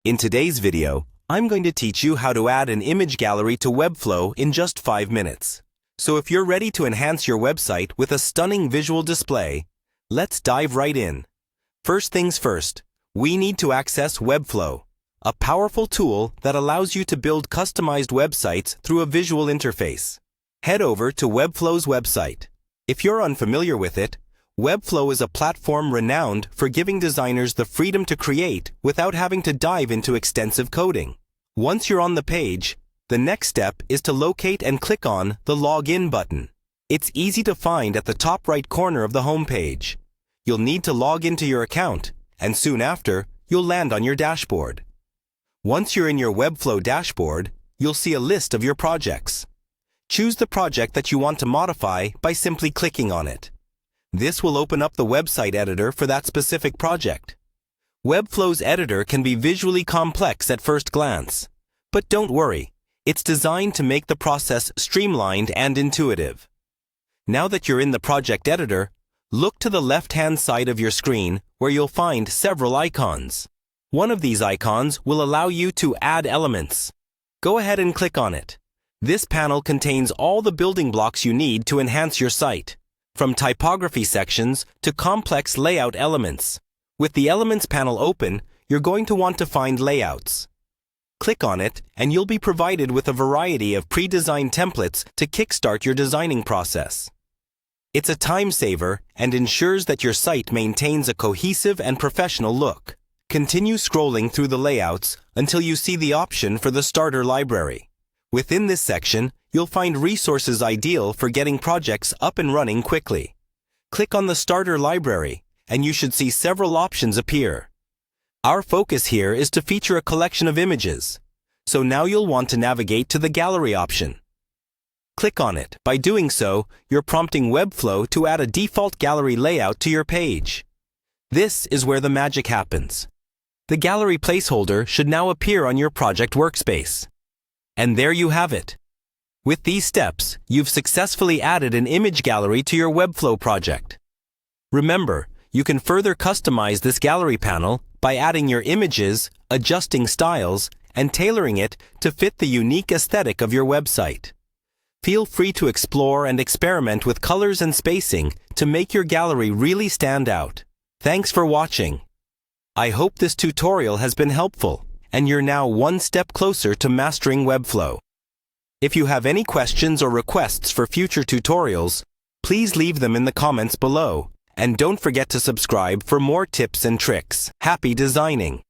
In today's video, I'm going to teach you how to add an image gallery to Webflow in just 5 minutes. So if you're ready to enhance your website with a stunning visual display, let's dive right in. First things first, we need to access Webflow, a powerful tool that allows you to build customized websites through a visual interface. Head over to Webflow's website. If you're unfamiliar with it, Webflow is a platform renowned for giving designers the freedom to create without having to dive into extensive coding. Once you're on the page, the next step is to locate and click on the Login button. It's easy to find at the top right corner of the home page. You'll need to log into your account, and soon after, you'll land on your dashboard. Once you're in your Webflow dashboard, you'll see a list of your projects. Choose the project that you want to modify by simply clicking on it. This will open up the website editor for that specific project. Webflow's editor can be visually complex at first glance. But don't worry, it's designed to make the process streamlined and intuitive. Now that you're in the project editor, look to the left-hand side of your screen where you'll find several icons. One of these icons will allow you to add elements. Go ahead and click on it. This panel contains all the building blocks you need to enhance your site, from typography sections to complex layout elements. With the Elements panel open, you're going to want to find Layouts. Click on it, and you'll be provided with a variety of pre-designed templates to kickstart your designing process. It's a time saver and ensures that your site maintains a cohesive and professional look. Continue scrolling through the layouts until you see the option for the Starter Library. Within this section, you'll find resources ideal for getting projects up and running quickly. Click on the Starter Library, and you should see several options appear. Our focus here is to feature a collection of images, so now you'll want to navigate to the Gallery option. Click on it. By doing so, you're prompting Webflow to add a default gallery layout to your page. This is where the magic happens. The gallery placeholder should now appear on your project workspace. And there you have it. With these steps, you've successfully added an image gallery to your Webflow project. Remember, you can further customize this gallery panel by adding your images, adjusting styles, and tailoring it to fit the unique aesthetic of your website. Feel free to explore and experiment with colors and spacing to make your gallery really stand out. Thanks for watching. I hope this tutorial has been helpful, and you're now one step closer to mastering Webflow. If you have any questions or requests for future tutorials, please leave them in the comments below, and don't forget to subscribe for more tips and tricks. Happy designing!